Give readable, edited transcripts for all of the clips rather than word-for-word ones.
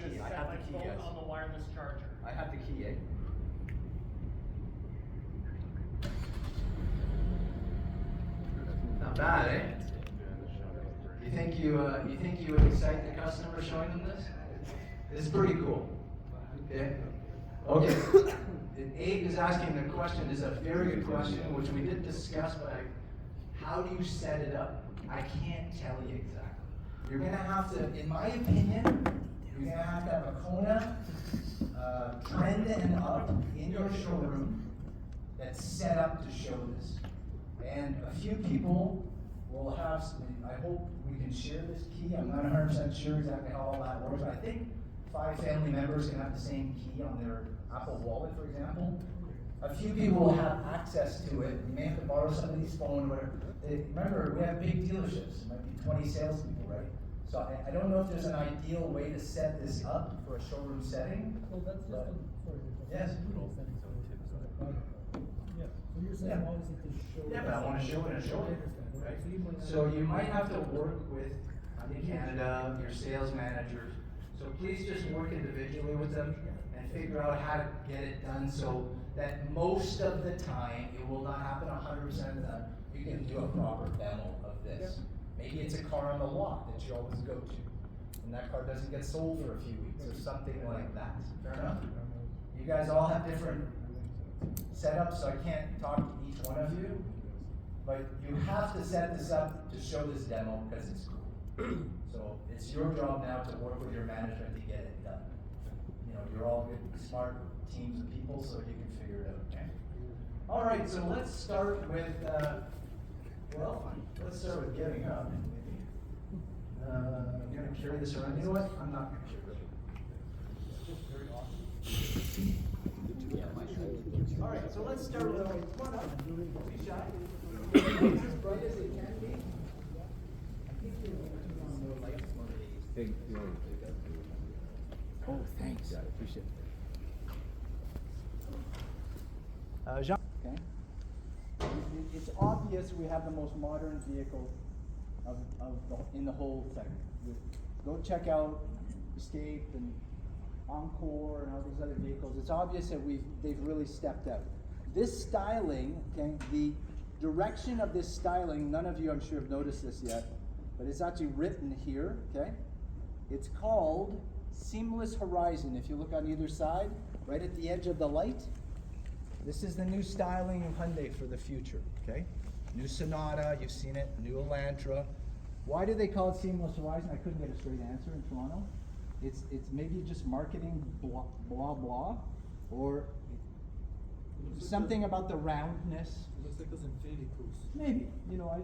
key. just I set have my the key, phone yes. on the wireless charger. I have the key, eh? Not bad, eh? You think you would excite the customer showing them this? It's pretty cool. Okay. Okay. Abe is asking the question. Is a very good question, which we did discuss. But how do you set it up? I can't tell you exactly. You're gonna have to, in my opinion, you're gonna have a Kona trend and up in your showroom that's set up to show this. And a few people will have, I hope we can share this key. I'm not 100% sure exactly how all that works. I think 5 family members can have the same key on their Apple Wallet, for example. A few people will have access to it. You may have to borrow somebody's phone or whatever. Remember, we have big dealerships. It might be 20 salespeople, right? So I don't know if there's an ideal way to set this up for a showroom setting. Well, that's just yes. Yeah, so you're saying obviously to show. Yeah, but I want to show it and show it. Right? So you might have to work with Hyundai Canada, your sales managers. So please just work individually with them and figure out how to get it done so that most of the time, it will not happen 100% of the time, you can do a proper demo of this. Maybe it's a car on the lot that you always go to, and that car doesn't get sold for a few weeks or something like that. Fair enough? You guys all have different setups, so I can't talk to each one of you, but you have to set this up to show this demo because it's cool. So it's your job now to work with your management to get it done. You know, you're all good, smart teams of people, so you can figure it out, okay? All right, so let's start with, let's start with getting up. I'm gonna carry this around. You know what? I'm not gonna carry it. It's just very awesome. All right, so let's start with, come on up. Don't be shy. It's as bright as it can be. Oh, thanks. I appreciate it. Jean. Okay. It's obvious we have the most modern vehicle in the whole segment. Go check out Escape and Encore and all these other vehicles. It's obvious that they've really stepped out. This styling, okay, the direction of this styling, none of you I'm sure have noticed this yet, but it's actually written here, okay? It's called Seamless Horizon. If you look on either side, right at the edge of the light, this is the new styling of Hyundai for the future, okay? New Sonata, you've seen it, new Elantra. Why do they call it Seamless Horizon? I couldn't get a straight answer in Toronto. It's maybe just marketing blah, blah, blah, or something about the roundness. It looks like those Infinity Cruise. Maybe, you know,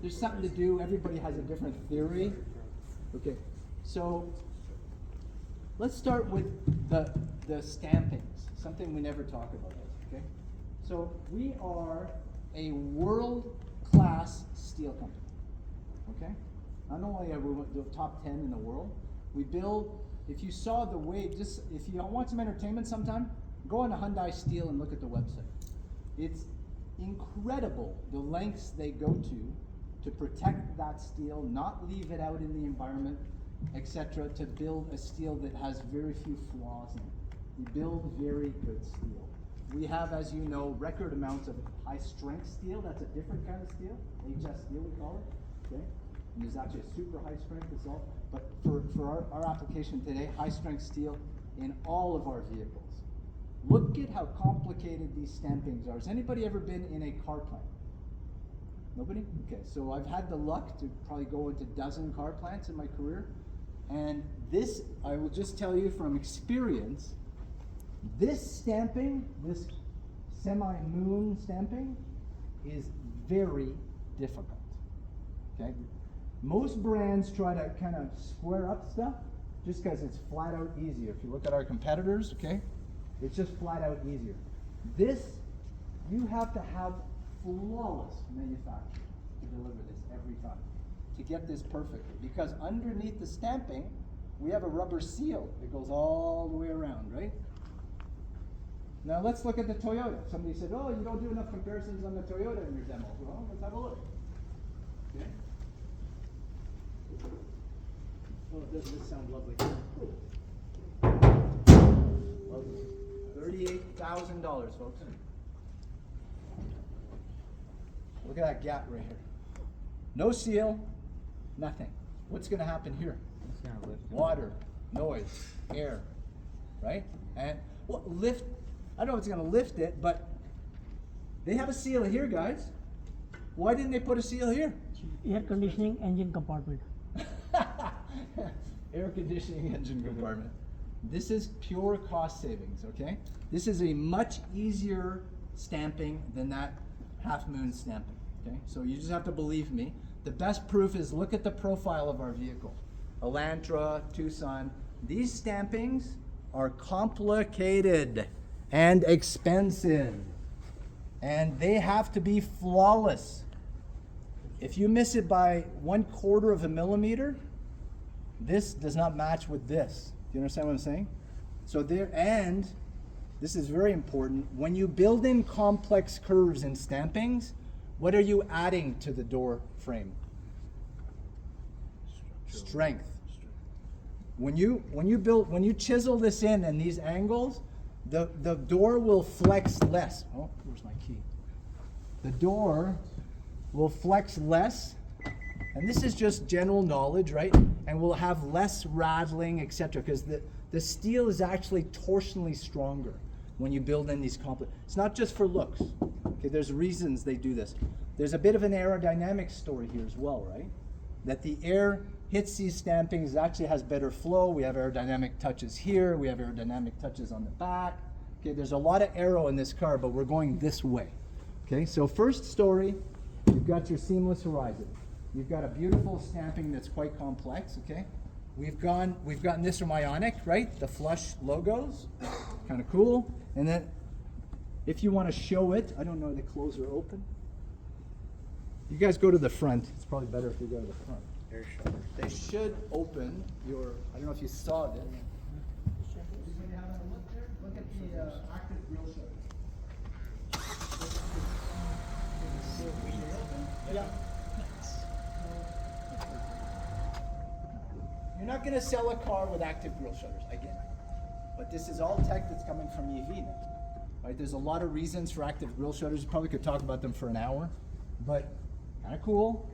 there's something to do. Everybody has a different theory. Okay, so let's start with the stampings, something we never talk about, okay? So we are a world-class steel company, okay? Not only are we the top 10 in the world, we build, if you saw the way, just if you want some entertainment sometime, go on to Hyundai Steel and look at the website. It's incredible the lengths they go to protect that steel, not leave it out in the environment, etc., to build a steel that has very few flaws in it. We build very good steel. We have, as you know, record amounts of high strength steel. That's a different kind of steel, HS steel we call it, okay? And there's actually a super high strength as well. But for our application today, high strength steel in all of our vehicles. Look at how complicated these stampings are. Has anybody ever been in a car plant? Nobody? Okay, so I've had the luck to probably go into a dozen car plants in my career. And this, I will just tell you from experience, this stamping, this semi-moon stamping, is very difficult, okay? Most brands try to kind of square up stuff just because it's flat out easier. If you look at our competitors, okay, it's just flat out easier. This, you have to have flawless manufacturing to deliver this every time, to get this perfectly. Because underneath the stamping, we have a rubber seal that goes all the way around, right? Now let's look at the Toyota. Somebody said, oh, you don't do enough comparisons on the Toyota in your demo. Well, let's have a look. Okay. Oh, doesn't this sound lovely? $38,000, folks. Look at that gap right here. No seal, nothing. What's going to happen here? Water, noise, air, right? And well, lift. I don't know if it's going to lift it, but they have a seal here, guys. Why didn't they put a seal here? Air conditioning engine compartment. Air conditioning engine compartment. This is pure cost savings, okay? This is a much easier stamping than that half moon stamping, okay? So you just have to believe me. The best proof is look at the profile of our vehicle. Elantra, Tucson. These stampings are complicated and expensive. And they have to be flawless. If you miss it by 1/4 of a millimeter, this does not match with this. Do you understand what I'm saying? So there, and this is very important, when you build in complex curves and stampings, what are you adding to the door frame? Strength. When you chisel this in and these angles, the door will flex less. Oh, where's my key? The door will flex less, and this is just general knowledge, right? And will have less rattling, etc. Because the steel is actually torsionally stronger when you build in these complex. It's not just for looks. Okay, there's reasons they do this. There's a bit of an aerodynamic story here as well, right? That the air hits these stampings, actually has better flow. We have aerodynamic touches here. We have aerodynamic touches on the back. Okay, there's a lot of aero in this car, but we're going this way. Okay, so first story, you've got your seamless horizon. You've got a beautiful stamping that's quite complex, okay? We've gotten this from Ionic, right? The flush logos, kind of cool. And then if you want to show it, I don't know, the clothes are open. You guys go to the front. It's probably better if you go to the front. They should open your, I don't know if you saw this. Look at the active grill shutter. Yeah. You're not going to sell a car with active grill shutters, I get it. But this is all tech that's coming from EV now. Right? There's a lot of reasons for active grill shutters. You probably could talk about them for an hour, but kind of cool.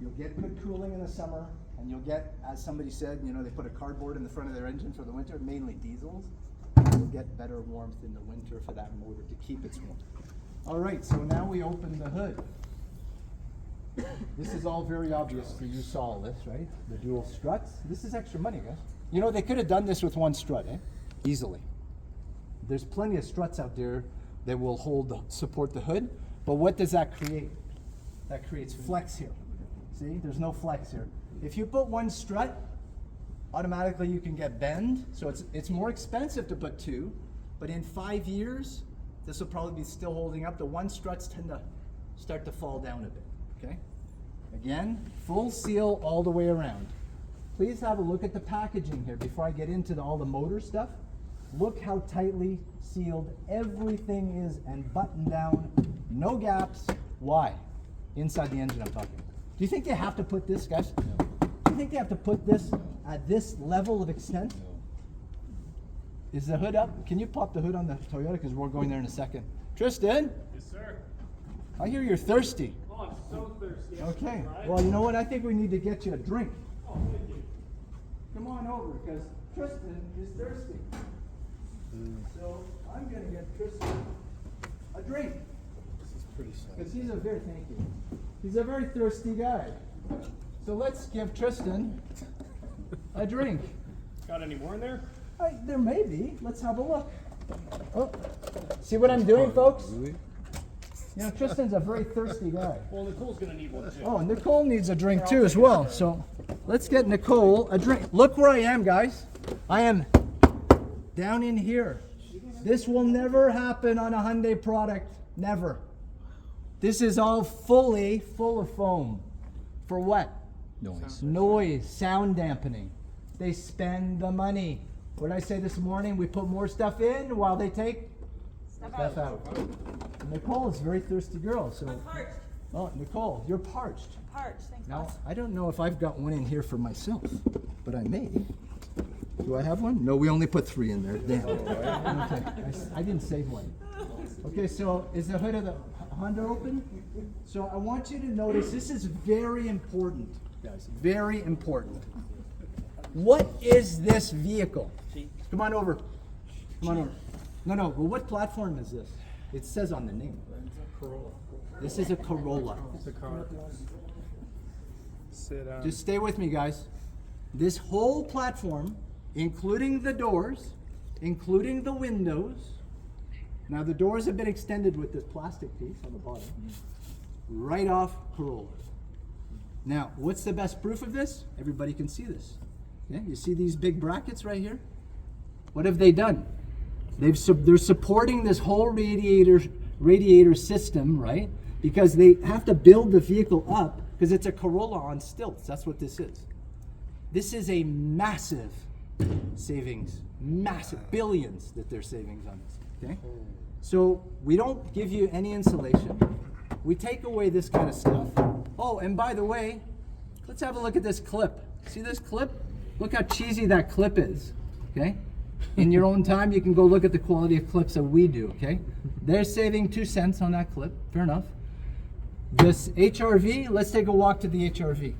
You'll get good cooling in the summer, and you'll get, as somebody said, you know, they put a cardboard in the front of their engine for the winter, mainly diesels. You'll get better warmth in the winter for that motor to keep its warm. All right, so now we open the hood. This is all very obvious to you, saw all this, right? The dual struts. This is extra money, guys. You know, they could have done this with one strut, easily. There's plenty of struts out there that will support the hood, but what does that create? That creates flex here. See, there's no flex here. If you put one strut, automatically you can get bend. So it's more expensive to put two, but in 5 years, this will probably be still holding up. The one struts tend to start to fall down a bit, okay? Again, full seal all the way around. Please have a look at the packaging here before I get into all the motor stuff. Look how tightly sealed everything is and buttoned down, no gaps. Why? Inside the engine I'm talking. Do you think they have to put this, guys? No. Do you think they have to put this at this level of extent? No. Is the hood up? Can you pop the hood on the Toyota? Because we're going there in a second. Tristan? Yes, sir. I hear you're thirsty. Oh, I'm so thirsty. Okay. Well, you know what? I think we need to get you a drink. Oh, thank you. Come on over, because Tristan is thirsty. So I'm going to get Tristan a drink. This is pretty sad. Because he's a very thirsty guy. So let's give Tristan a drink. Got any more in there? There may be. Let's have a look. Oh, see what I'm doing, folks? Really? You know, Tristan's a very thirsty guy. Well, Nicole's gonna need one too. Oh, Nicole needs a drink too as well. So let's get Nicole a drink. Look where I am, guys. I am down in here. This will never happen on a Hyundai product. Never. This is all fully full of foam. For what? Noise, sound dampening. They spend the money. What did I say this morning? We put more stuff in while they take stuff out. Nicole is a very thirsty girl. So. I'm parched. Oh, Nicole, you're parched. I'm parched. Thanks, Now, boss. I don't know if I've got one in here for myself, but I may. Do I have one? No, we only put 3 in there. Damn. Okay, I didn't save one. Okay, so is the hood of the Honda open? So I want you to notice, this is very important, guys, very important. What is this vehicle? Come on over. Come on over. No, but what platform is this? It says on the name. This is a Corolla. It's a car. Sit down. Just stay with me, guys. This whole platform, including the doors, including the windows. Now the doors have been extended with this plastic piece on the bottom. Right off Corolla. Now, what's the best proof of this? Everybody can see this. Okay? You see these big brackets right here? What have they done? They're supporting this whole radiator system, right? Because they have to build the vehicle up because it's a Corolla on stilts. That's what this is. This is a massive savings, massive billions that they're savings on this. Okay? So we don't give you any insulation. We take away this kind of stuff. Oh, and by the way, let's have a look at this clip. See this clip? Look how cheesy that clip is. Okay? In your own time, you can go look at the quality of clips that we do. Okay? They're saving 2 cents on that clip. Fair enough. This HRV, let's take a walk to the HRV.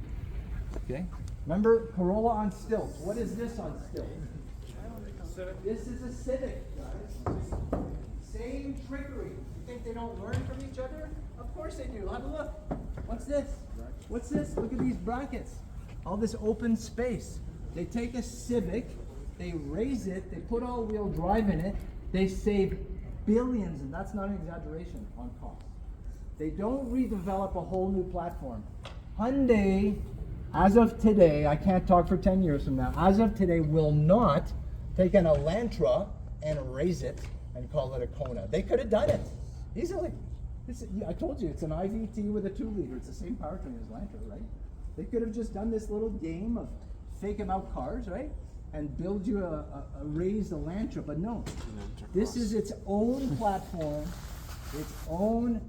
Okay? Remember, Corolla on stilts. What is this on stilts? This is a Civic, guys. Same trickery. You think they don't learn from each other? Of course they do. Have a look. What's this? What's this? Look at these brackets. All this open space. They take a Civic, they raise it, they put all-wheel drive in it, they save billions, and that's not an exaggeration, on cost. They don't redevelop a whole new platform. Hyundai, as of today, I can't talk for 10 years from now, as of today will not take an Elantra and raise it and call it a Kona. They could have done it easily. I told you, it's an IVT with a 2-liter. It's the same powertrain as Elantra, right? They could have just done this little game of fake them out cars, right? And build you a raised Elantra, but no. This is its own platform, its own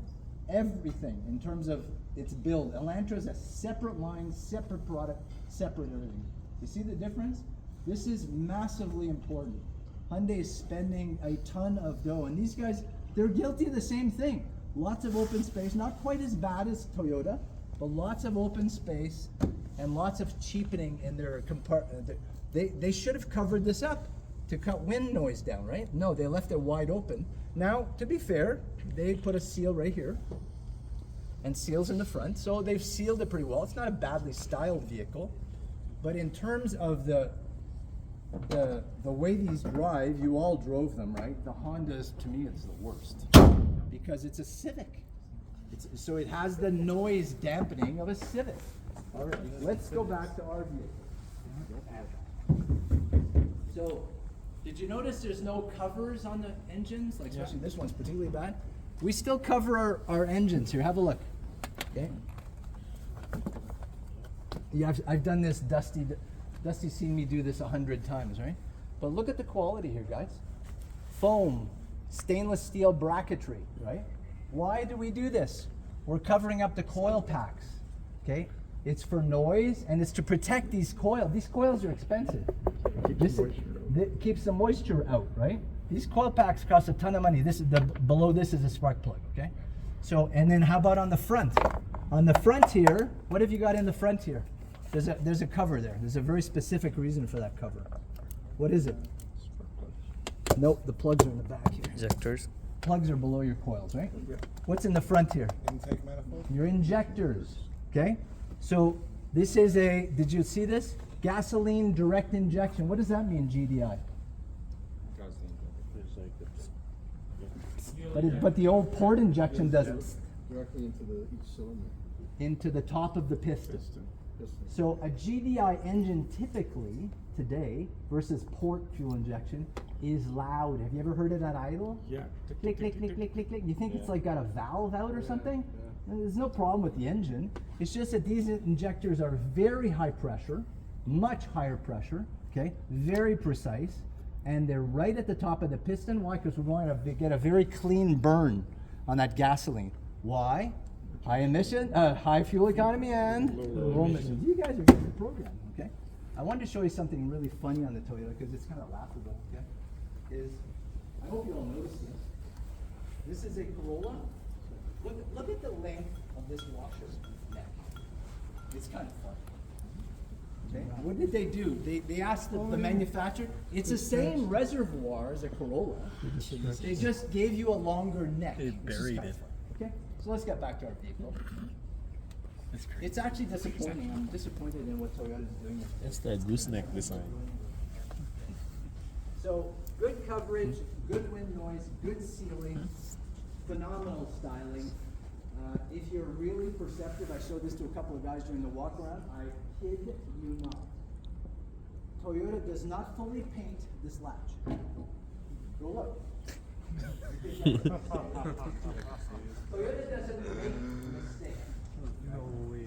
everything in terms of its build. Elantra is a separate line, separate product, separate everything. You see the difference? This is massively important. Hyundai is spending a ton of dough, and these guys, they're guilty of the same thing. Lots of open space, not quite as bad as Toyota, but lots of open space and lots of cheapening in their compartment. They should have covered this up to cut wind noise down, right? No, they left it wide open. Now, to be fair, they put a seal right here and seals in the front, so they've sealed it pretty well. It's not a badly styled vehicle, but in terms of the way these drive, you all drove them, right? The Hondas, to me, it's the worst because it's a Civic. So it has the noise dampening of a Civic. All right, let's go back to our vehicle. So, did you notice there's no covers on the engines? Like, especially this one's particularly bad. We still cover our engines here. Have a look. Okay. Yeah, I've done this. Dusty's seen me do this 100 times, right? But look at the quality here, guys. Foam, stainless steel bracketry, right? Why do we do this? We're covering up the coil packs, okay? It's for noise, and it's to protect these coils. These coils are expensive. That keeps the moisture out, right? These coil packs cost a ton of money. Below this is a spark plug, okay? So, and then how about on the front? On the front here, what have you got in the front here? There's a cover there. There's a very specific reason for that cover. What is it? Nope, the plugs are in the back here. Injectors. Plugs are below your coils, right? What's in the front here? Intake manifold. Your injectors, okay? So this is did you see this? Gasoline direct injection. What does that mean, GDI? But the old port injection doesn't. Directly into each cylinder. Into the top of the piston. So a GDI engine typically today versus port fuel injection is loud. Have you ever heard of that idle? Yeah. Click, click, click, click, click, click. You think it's like got a valve out or something? There's no problem with the engine. It's just that these injectors are very high pressure, much higher pressure, okay? Very precise. And they're right at the top of the piston. Why? Because we want to get a very clean burn on that gasoline. Why? High emission, high fuel economy and low emissions. You guys are getting the program, okay? I wanted to show you something really funny on the Toyota because it's kind of laughable, okay? I hope you all notice this. This is a Corolla. Look at the length of this washer's neck. It's kind of funny. Okay. What did they do? They asked the manufacturer, it's the same reservoir as a Corolla. They just gave you a longer neck. They buried it. Okay, so let's get back to our vehicle. That's crazy. It's actually disappointing. I'm disappointed in what Toyota is doing. That's that gooseneck design. So, good coverage, good wind noise, good sealing, phenomenal styling. If you're really perceptive, I showed this to a couple of guys during the walk around. I kid you not. Toyota does not fully paint this latch. Go look. Toyota doesn't make mistakes. No way.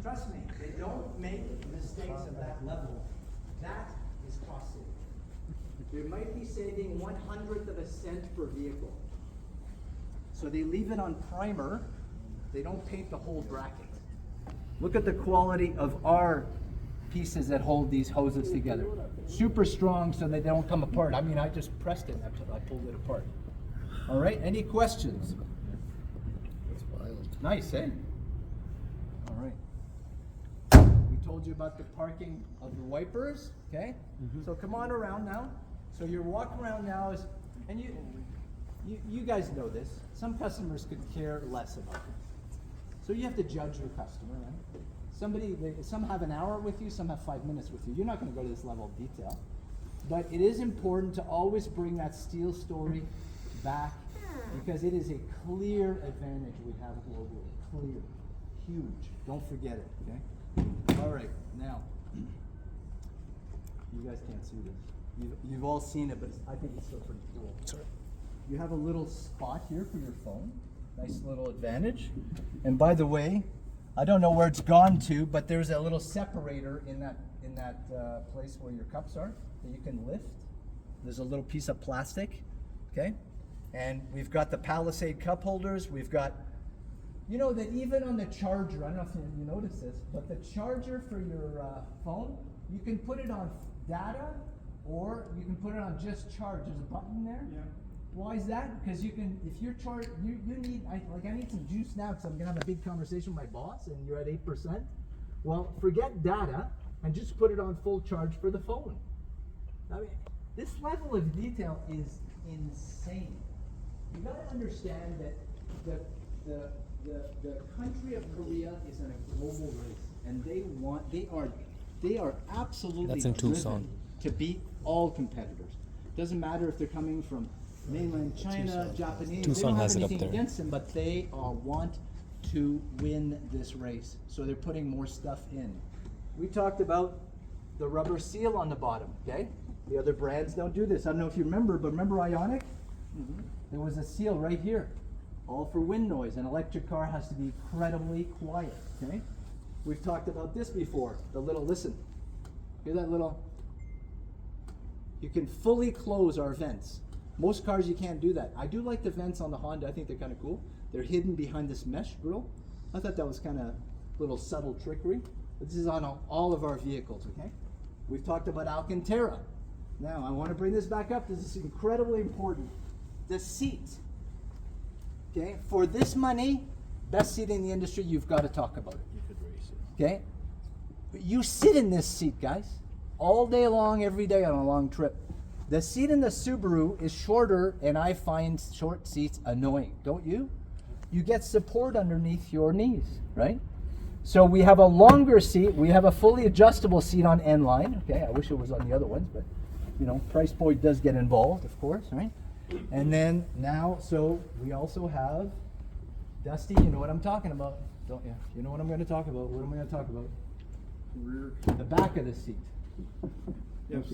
Trust me, they don't make mistakes of that level. That is costly. They might be saving 1/100th of a cent per vehicle. So they leave it on primer. They don't paint the whole bracket. Look at the quality of our pieces that hold these hoses together. Super strong so they don't come apart. I mean, I just pressed it and I pulled it apart. All right, any questions? That's wild. Nice, eh? All right. We told you about the parking of the wipers, okay? So come on around now. So your walk around now is, and you guys know this, some customers could care less about this. So you have to judge your customer, right? Some have an hour with you, some have 5 minutes with you. You're not going to go to this level of detail. But it is important to always bring that steel story back because it is a clear advantage we have globally. Clear. Huge. Don't forget it, okay? All right, now, you guys can't see this. You've all seen it, but I think it's still pretty cool. Sorry. You have a little spot here for your phone. Nice little advantage. And by the way, I don't know where it's gone to, but there's a little separator in that place where your cups are that you can lift. There's a little piece of plastic, okay? And we've got the Palisade cup holders. We've got, you know that even on the charger, I don't know if you notice this, but the charger for your phone, you can put it on data or you can put it on just charge. There's a button there. Yeah. Why is that? Because you can, if you're charged, you need, I need some juice now because I'm gonna have a big conversation with my boss and you're at 8%. Well, forget data and just put it on full charge for the phone. I mean, this level of detail is insane. You gotta understand that the country of Korea is in a global race and they are absolutely That's in driven Tucson. to beat all competitors. Doesn't matter if they're coming from mainland China, Japanese, Tucson they don't have has it up anything there. against them, but they want to win this race. So they're putting more stuff in. We talked about the rubber seal on the bottom, okay? The other brands don't do this. I don't know if you remember, but remember Ioniq? There was a seal right here, all for wind noise. An electric car has to be incredibly quiet, okay? We've talked about this before, the little, listen, hear that little? You can fully close our vents. Most cars you can't do that. I do like the vents on the Honda. I think they're kind of cool. They're hidden behind this mesh grill. I thought that was kind of little subtle trickery. But this is on all of our vehicles, okay? We've talked about Alcantara. Now, I want to bring this back up. This is incredibly important. The seat, okay? For this money, best seat in the industry, you've got to talk about it. You could race it. Okay? You sit in this seat, guys, all day long, every day on a long trip. The seat in the Subaru is shorter, and I find short seats annoying, don't you? You get support underneath your knees, right? So we have a longer seat. We have a fully adjustable seat on N-Line. Okay, I wish it was on the other ones, but you know, price point does get involved, of course, right? And then now, so we also have, Dusty, you know what I'm talking about, don't you? You know what I'm going to talk about. What am I going to talk about? The back of the seat. Yes.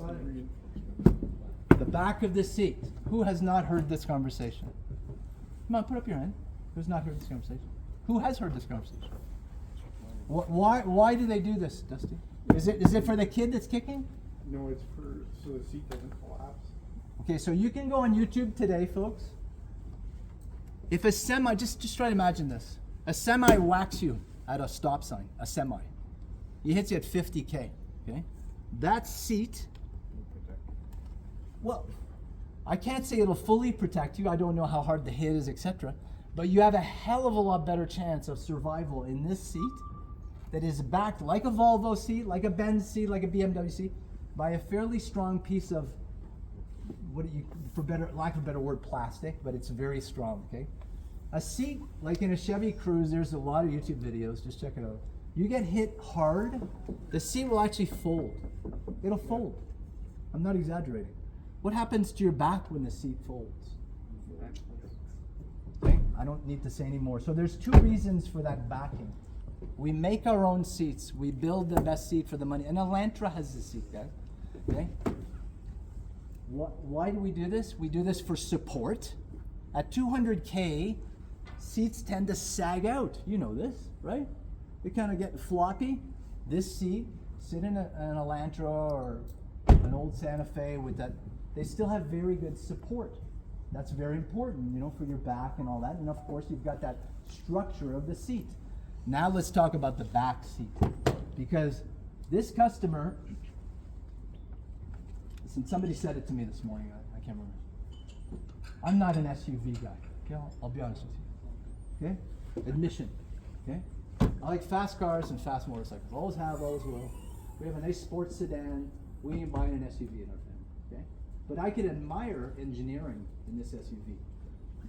The back of the seat. Who has not heard this conversation? Come on, put up your hand. Who's not heard this conversation? Who has heard this conversation? Why do they do this, Dusty? Is it for the kid that's kicking? No, it's so the seat doesn't collapse. Okay, so you can go on YouTube today, folks. If a semi, just try to imagine this. A semi whacks you at a stop sign, a semi. He hits you at 50K, okay? that seat, well, I can't say it'll fully protect you. I don't know how hard the hit is, etc. But you have a hell of a lot better chance of survival in this seat that is backed like a Volvo seat, like a Benz seat, like a BMW seat, by a fairly strong piece of, lack of a better word, plastic, but it's very strong, okay? A seat, like in a Chevy Cruze, there's a lot of YouTube videos, just check it out. You get hit hard, the seat will actually fold. It'll fold. I'm not exaggerating. What happens to your back when the seat folds? Okay, I don't need to say any more. So there's two reasons for that backing. We make our own seats. We build the best seat for the money. And Elantra has the seat, guys. Okay? Why do we do this? We do this for support. At 200K, seats tend to sag out. You know this, right? They kind of get floppy. This seat, sit in an Elantra or an old Santa Fe with that, they still have very good support. That's very important, you know, for your back and all that. And of course, you've got that structure of the seat. Now let's talk about the back seat. Because this customer, listen, somebody said it to me this morning, I can't remember. I'm not an SUV guy, okay? I'll be honest with you, okay? Admission, okay? I like fast cars and fast motorcycles. Always have, always will. We have a nice sports sedan. We ain't buying an SUV in our family, okay? But I can admire engineering in this SUV.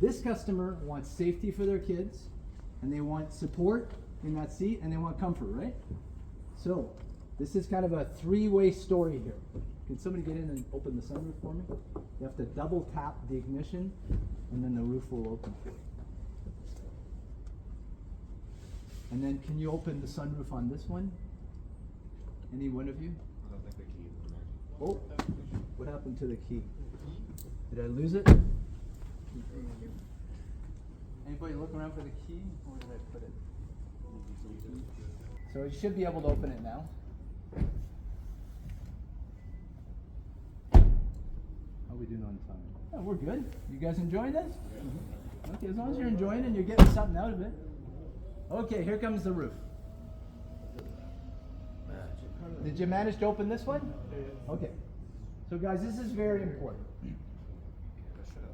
This customer wants safety for their kids, and they want support in that seat, and they want comfort, right? So, this is kind of a three-way story here. Can somebody get in and open the sunroof for me? You have to double tap the ignition, and then the roof will open for you. And then can you open the sunroof on this one? Any one of you? I don't think the key is in there. Oh, what happened to the key? Did I lose it? Anybody look around for the key? Where did I put it? So you should be able to open it now. How are we doing on time? Oh, we're good. You guys enjoying this? Okay, as long as you're enjoying it and you're getting something out of it. Okay, here comes the roof. Did you manage to open this one? Okay. So guys, this is very important.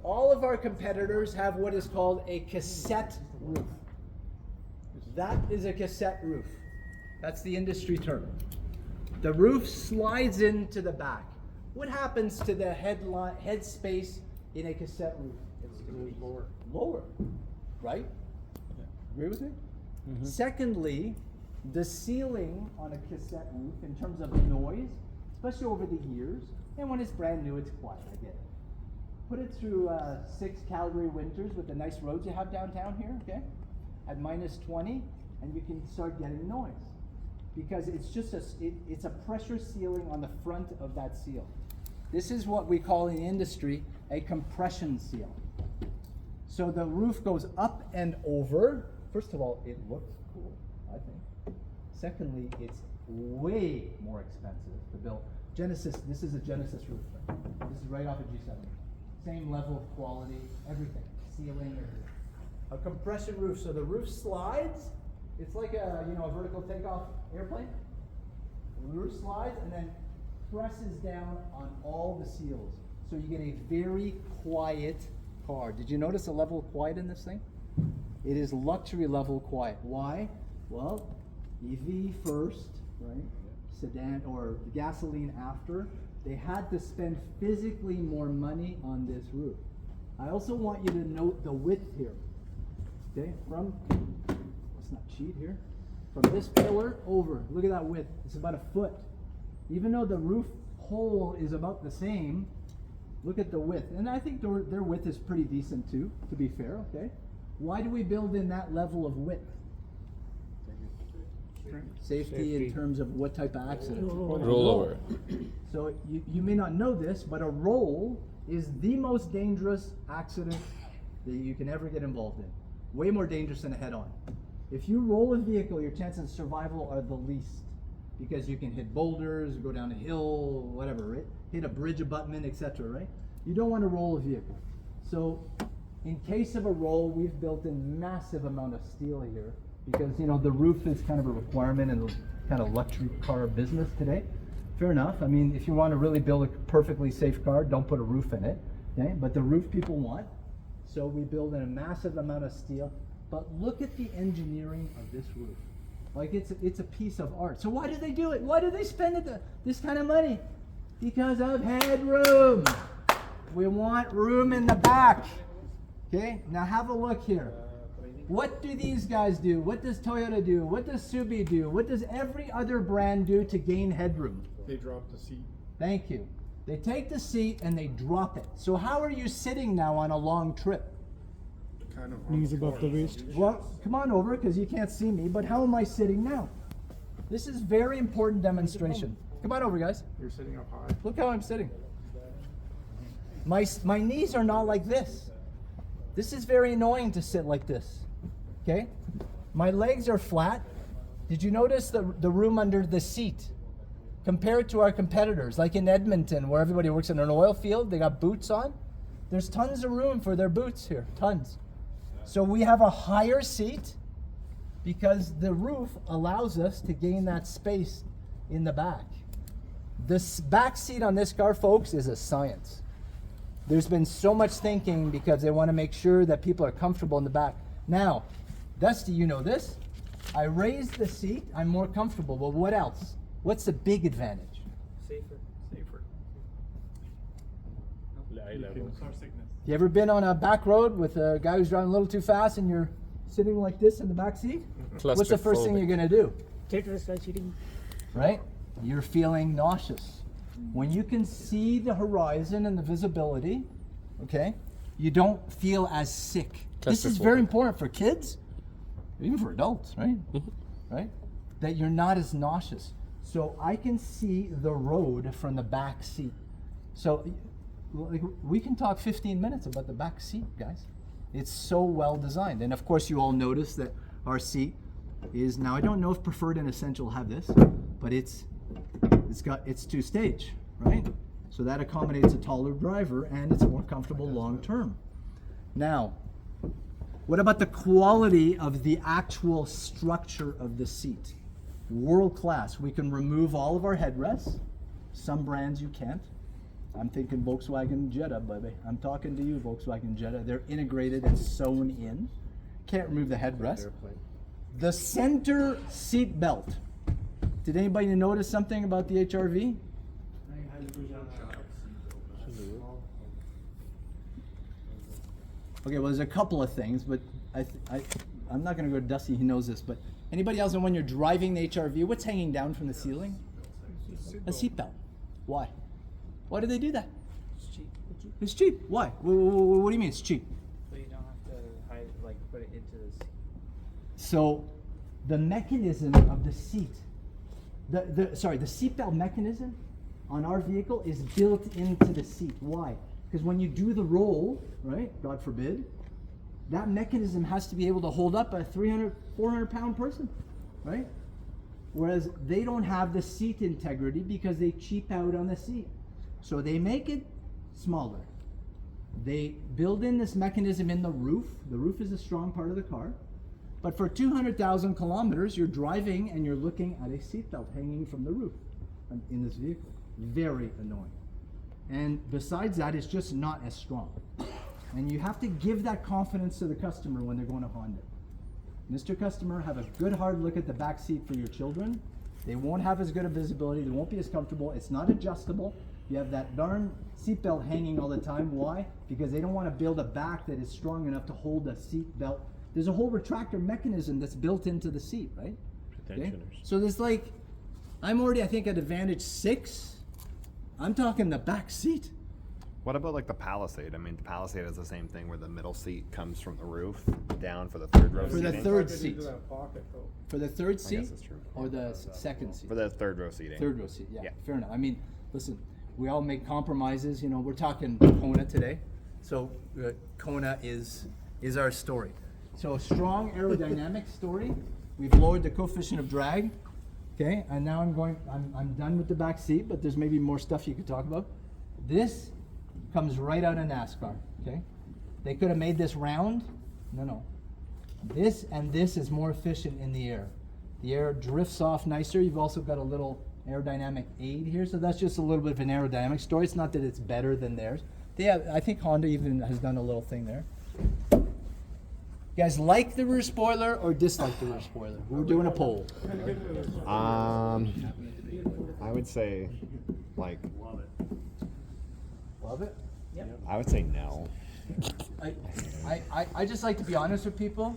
All of our competitors have what is called a cassette roof. That is a cassette roof. That's the industry term. The roof slides into the back. What happens to the head space in a cassette roof? It's lower. Lower, right? Agree with me? Mm-hmm. Secondly, the ceiling on a cassette roof, in terms of noise, especially over the years, and when it's brand new, it's quiet, I get it. Put it through 6 Calgary winters with the nice roads you have downtown here, okay? At -20, and you can start getting noise. Because it's just it's a pressure ceiling on the front of that seal. This is what we call in the industry a compression seal. So the roof goes up and over. First of all, it looks cool, I think. Secondly, it's way more expensive to build. Genesis, this is a Genesis roof. This is right off of G7. Same level of quality, everything. Ceiling, everything. A compression roof, so the roof slides. It's like a vertical takeoff airplane. The roof slides and then presses down on all the seals. So you get a very quiet car. Did you notice the level of quiet in this thing? It is luxury level quiet. Why? Well, EV first, right? Sedan or gasoline after. They had to spend physically more money on this roof. I also want you to note the width here. Okay, let's not cheat here. From this pillar over, look at that width. It's about a foot. Even though the roof hole is about the same, look at the width. And I think their width is pretty decent too, to be fair, okay? Why do we build in that level of width? Safety in terms of what type of accident? Rollover. So you may not know this, but a roll is the most dangerous accident that you can ever get involved in. Way more dangerous than a head-on. If you roll a vehicle, your chances of survival are the least, because you can hit boulders, go down a hill, whatever, right? Hit a bridge abutment, etc., right? You don't want to roll a vehicle. So in case of a roll, we've built in massive amount of steel here, because the roof is kind of a requirement in the kind of luxury car business today. fair enough. I mean, if you want to really build a perfectly safe car, don't put a roof in it. Okay, but the roof people want, so we build in a massive amount of steel. But look at the engineering of this roof. Like it's a piece of art. So why do they do it? Why do they spend this kind of money? Because of headroom. We want room in the back. Okay, now have a look here. What do these guys do? What does Toyota do? What does Subi do? What does every other brand do to gain headroom? They dropped the seat. Thank you. They take the seat and they drop it. So how are you sitting now on a long trip? Kind of on Knees the above floor. the waist. Well, come on over because you can't see me, but how am I sitting now? This is very important demonstration. Come on over, guys. You're sitting up high. Look how I'm sitting. My knees are not like this. This is very annoying to sit like this. Okay? My legs are flat. Did you notice the room under the seat? Compared to our competitors, like in Edmonton, where everybody works in an oil field, they got boots on. There's tons of room for their boots here, tons. So we have a higher seat because the roof allows us to gain that space in the back. This back seat on this car, folks, is a science. There's been so much thinking because they want to make sure that people are comfortable in the back. Now, Dusty, you know this. I raised the seat, I'm more comfortable. Well, what else? What's the big advantage? Safer. You ever been on a back road with a guy who's driving a little too fast and you're sitting like this in the back seat? What's the first thing Claustrophobic. you're gonna do? Theater style seating. Right? You're feeling nauseous. When you can see the horizon and the visibility, okay, you don't feel as sick. This is very Claustrophobic. important for kids, even for adults, right? Right? That you're not as nauseous. So I can see the road from the back seat. So like, we can talk 15 minutes about the back seat, guys. It's so well designed. And of course you all notice that our seat is, now I don't know if Preferred and Essential have this, but it's two-stage, right? So that accommodates a taller driver and it's more comfortable long term. Now, what about the quality of the actual structure of the seat? World class. We can remove all of our headrests. Some brands you can't. I'm thinking Volkswagen Jetta, baby. I'm talking to you, Volkswagen Jetta. They're integrated and sewn in. Can't remove the headrest. The center seat belt. Did anybody notice something about the HRV? Okay, well, there's a couple of things, but I'm not going to go to Dusty, he knows this, but anybody else know when you're driving the HRV, what's hanging down from the ceiling? A seatbelt. Why? Why do they do that? It's cheap. It's cheap. Why? What do you mean it's cheap? So you don't have to put it into the seat. So the mechanism of the seat, the seatbelt mechanism on our vehicle is built into the seat. Why? Because when you do the roll, right, God forbid, that mechanism has to be able to hold up a 300, 400 pound person, right? Whereas they don't have the seat integrity because they cheap out on the seat. So they make it smaller. They build in this mechanism in the roof. The roof is a strong part of the car. But for 200,000 kilometers, you're driving and you're looking at a seatbelt hanging from the roof in this vehicle. Very annoying. And besides that, it's just not as strong. And you have to give that confidence to the customer when they're going to Honda. Mr. Customer, have a good hard look at the back seat for your children. They won't have as good a visibility. They won't be as comfortable. It's not adjustable. You have that darn seatbelt hanging all the time. Why? Because they don't want to build a back that is strong enough to hold a seatbelt. There's a whole retractor mechanism that's built into the seat, right? Okay? So there's I'm already, I think, at Advantage 6. I'm talking the back seat. What about like the Palisade? I mean, the Palisade is the same thing where the middle seat comes from the roof down for the third row For the seating. third Get seat. into that pocket, though. For the third I seat? guess that's true. Or the second seat? For the third row seating. Third row seat, yeah, Yeah. fair enough. I mean, listen, we all make compromises. You know, we're talking Kona today, so Kona is our story. So a strong aerodynamic story. We've lowered the coefficient of drag. Okay, and now I'm done with the back seat, but there's maybe more stuff you could talk about. This comes right out of NASCAR. Okay, they could have made this round. No. This and this is more efficient in the air. The air drifts off nicer. You've also got a little aerodynamic aid here, so that's just a little bit of an aerodynamic story. It's not that it's better than theirs. They have, I think Honda even has done a little thing there. You guys like the rear spoiler or dislike the rear spoiler? We're doing a poll. I would say, like, Love it? I would say no. I just like to be honest with people.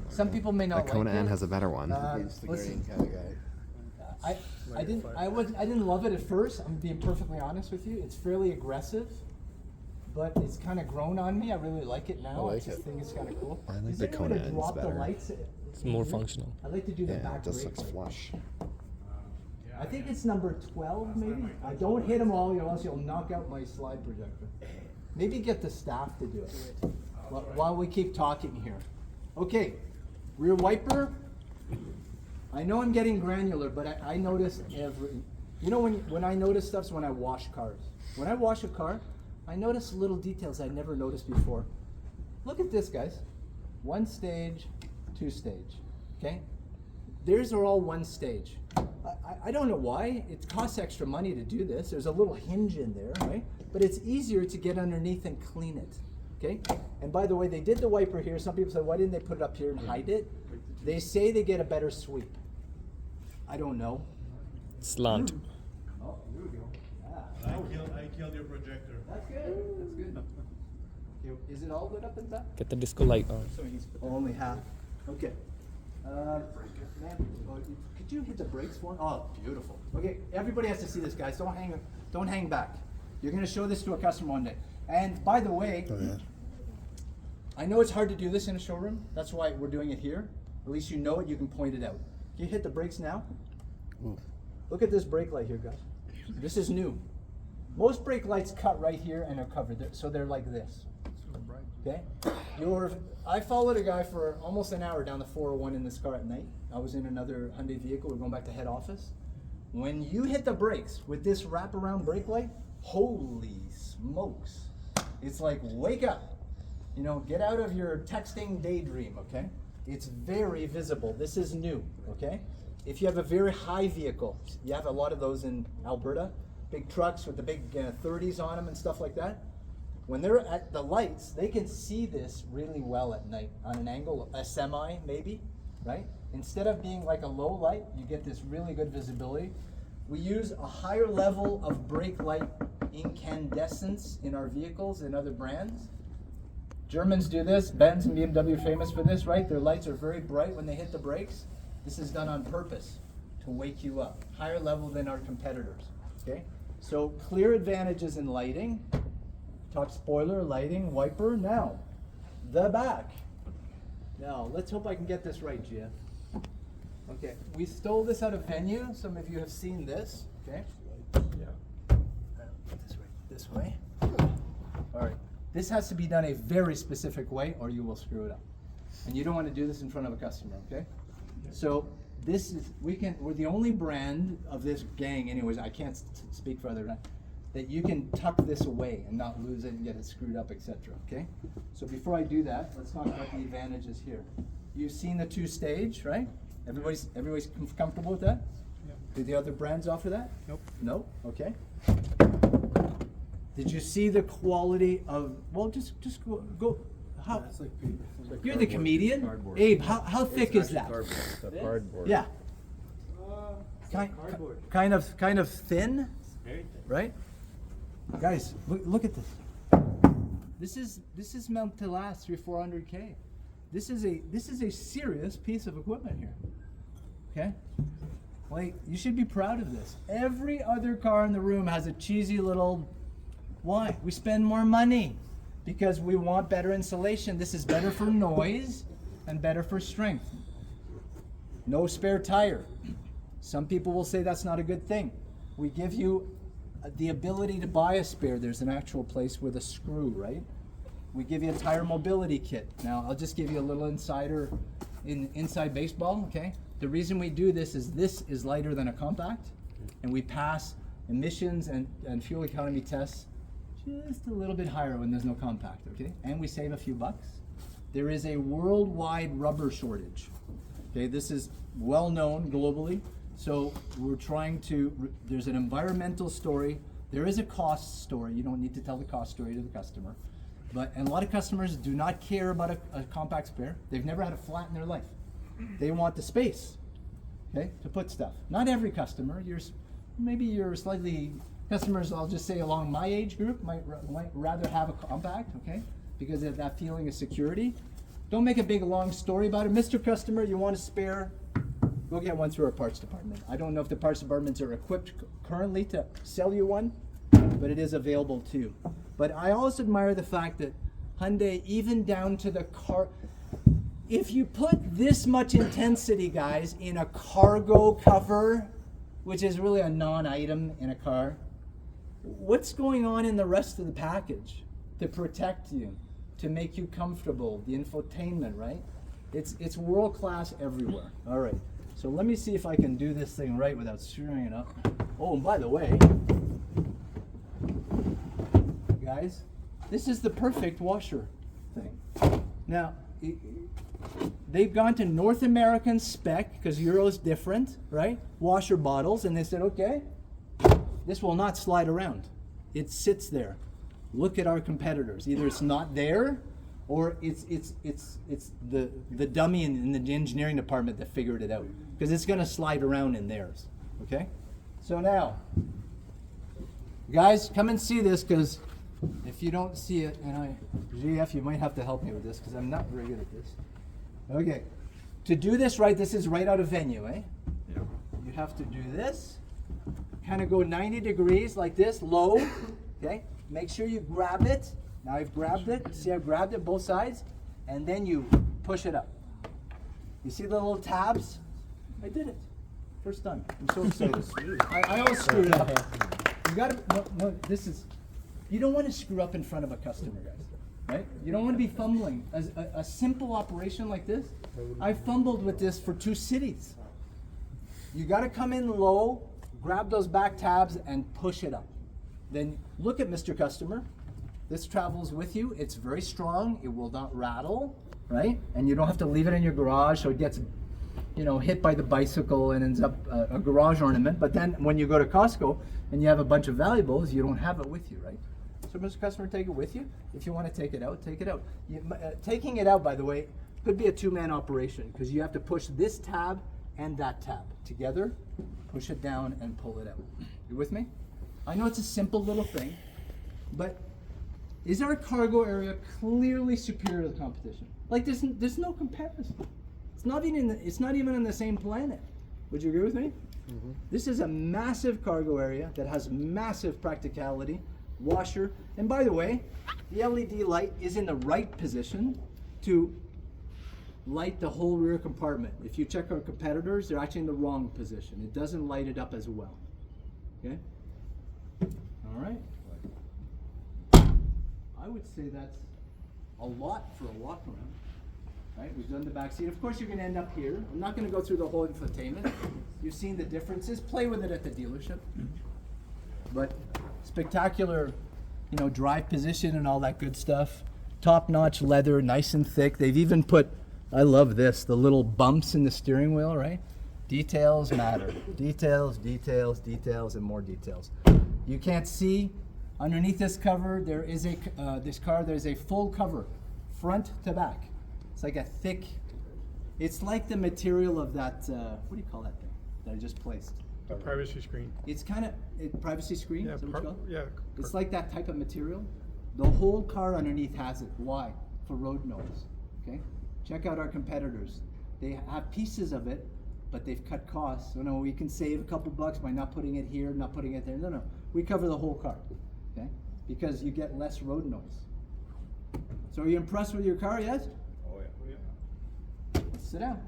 Some people may The not Kona like N it. has a better one. Listen, I didn't love it at first. I'm being perfectly honest with you. It's fairly aggressive, but it's kind of grown on me. I really like it now. I just think it's kind of cool. I like Is the there any way Kona to N's drop the better. lights? It's more functional. I like to do the Yeah, back it just brake looks light. flush. I think it's number 12, maybe. I don't hit them all, or else you'll knock out my slide projector. Maybe get the staff to do it while we keep talking here. Okay, rear wiper. I know I'm getting granular, but I notice every. You know when I notice stuff is when I wash cars. When I wash a car, I notice little details I never noticed before. Look at this, guys. 1 stage, 2 stage. Okay, theirs are all 1 stage. I don't know why. It costs extra money to do this. There's a little hinge in there, right? But it's easier to get underneath and clean it. Okay? And by the way, they did the wiper here. Some people said, why didn't they put it up here and hide it? They say they get a better sweep. I don't know. Slant. Oh, here we go. I killed your projector. That's good. That's good. Okay, is it all lit up in back? Get the disco light on. Oh, only half. Okay. Man, could you hit the brakes for me? Oh, beautiful. Okay, everybody has to see this, guys. Don't hang back. You're going to show this to a customer one day. And by the way, I know it's hard to do this in a showroom. That's why we're doing it here. At least you know it. You can point it out. Can you hit the brakes now? Look at this brake light here, guys. This is new. Most brake lights cut right here and are covered, so they're like this. Okay? I followed a guy for almost an hour down the 401 in this car at night. I was in another Hyundai vehicle. We're going back to head office. When you hit the brakes with this wraparound brake light, holy smokes. It's like, wake up. You know, get out of your texting daydream, okay? It's very visible. This is new, okay? If you have a very high vehicle, you have a lot of those in Alberta, big trucks with the big 30s on them and stuff like that. When they're at the lights, they can see this really well at night on an angle, a semi maybe, right? Instead of being like a low light, you get this really good visibility. We use a higher level of brake light incandescence in our vehicles than other brands. Germans do this, Benz and BMW are famous for this, right? Their lights are very bright when they hit the brakes. This is done on purpose to wake you up. Higher level than our competitors, okay? So clear advantages in lighting. Talk spoiler, lighting, wiper. Now, the back. Now, let's hope I can get this right, Gia. Okay, we stole this out of Venue. Some of you have seen this, okay? Yeah. This way. All right. This has to be done a very specific way or you will screw it up. And you don't want to do this in front of a customer, okay? So this is, we're the only brand of this gang anyways, I can't speak for other, that you can tuck this away and not lose it and get it screwed up, etc. Okay? So before I do that, let's talk about the advantages here. You've seen the 2-stage, right? Everybody's comfortable with that? Yep. Do the other brands offer that? Nope. No? Okay. Did you see the quality of, well, just go how, It's like paper. you're the comedian. Abe, how thick is that? Cardboard. Yeah. Cardboard. Kind of thin, Very thin. right? Guys, look at this. This is meant to last 300-400K. This is a serious piece of equipment here. Okay? Like, you should be proud of this. Every other car in the room has a cheesy little. Why? We spend more money because we want better insulation. This is better for noise and better for strength. No spare tire. Some people will say that's not a good thing. We give you the ability to buy a spare. There's an actual place with a screw, right? We give you a tire mobility kit. Now, I'll just give you a little insider inside baseball, okay? The reason we do this is lighter than a compact, and we pass emissions and fuel economy tests just a little bit higher when there's no compact, okay? And we save a few bucks. There is a worldwide rubber shortage, okay? This is well known globally. So we're trying to, there's an environmental story, there is a cost story. You don't need to tell the cost story to the customer. And a lot of customers do not care about a compact spare. They've never had a flat in their life. They want the space, okay, to put stuff. Not every customer. Maybe you're slightly, customers, I'll just say along my age group, might rather have a compact, okay, because of that feeling of security. Don't make a big long story about it. Mr. Customer, you want a spare? Go get one through our parts department. I don't know if the parts departments are equipped currently to sell you one, but it is available too. But I also admire the fact that Hyundai, even down to the car, if you put this much intensity, guys, in a cargo cover, which is really a non-item in a car, what's going on in the rest of the package to protect you, to make you comfortable, the infotainment, right? It's world-class everywhere. All right, so let me see if I can do this thing right without screwing it up. Oh, and by the way, guys, this is the perfect washer thing. Now, they've gone to North American spec, because Euro's different, right? Washer bottles, and they said, okay, this will not slide around. It sits there. Look at our competitors. Either it's not there, or it's the dummy in the engineering department that figured it out, because it's going to slide around in theirs. Okay? So now, guys, come and see this, because if you don't see it, and GF, you might have to help me with this, because I'm not very good at this. Okay. To do this right, this is right out of venue, eh? Yeah. You have to do this. Kind of go 90 degrees like this, low. Okay? Make sure you grab it. Now I've grabbed it. See, I've grabbed it both sides. And then you push it up. You see the little tabs? I did it. First time. I'm so excited. I always screw it up. You gotta, no, this is, you don't want to screw up in front of a customer, guys. Right? You don't want to be fumbling. A simple operation like this, I fumbled with this for 2 cities. You got to come in low, grab those back tabs, and push it up. Then look at Mr. Customer. This travels with you. It's very strong. It will not rattle, right? And you don't have to leave it in your garage so it gets, hit by the bicycle and ends up a garage ornament. But then when you go to Costco and you have a bunch of valuables, you don't have it with you, right? So Mr. Customer, take it with you. If you want to take it out, take it out. Taking it out, by the way, could be a 2-man operation, because you have to push this tab and that tab together, push it down and pull it out. You with me? I know it's a simple little thing, but is our cargo area clearly superior to the competition? Like there's no comparison. It's not even on the same planet. Would you agree with me? Mm-hmm. This is a massive cargo area that has massive practicality, washer, and by the way, the LED light is in the right position to light the whole rear compartment. If you check our competitors, they're actually in the wrong position. It doesn't light it up as well. Okay? All right. I would say that's a lot for a walk around. Right? We've done the back seat. Of course, you're going to end up here. I'm not going to go through the whole infotainment. You've seen the differences. Play with it at the dealership. But spectacular, drive position and all that good stuff. Top-notch leather, nice and thick. They've even put, I love this, the little bumps in the steering wheel, right? Details matter. Details, details, details, and more details. You can't see underneath this cover. There is there's a full cover, front to back. It's like a thick. It's like the material of that. What do you call that thing that I just placed? The privacy screen. It's kind of privacy screen. Yeah, is that what you call it? yeah. It's like that type of material. The whole car underneath has it. Why? For road noise. Okay. Check out our competitors. They have pieces of it, but they've cut costs. So no, we can save a couple bucks by not putting it here, not putting it there. No. We cover the whole car. Okay. Because you get less road noise. So are you impressed with your car yet? Oh yeah. Let's sit down.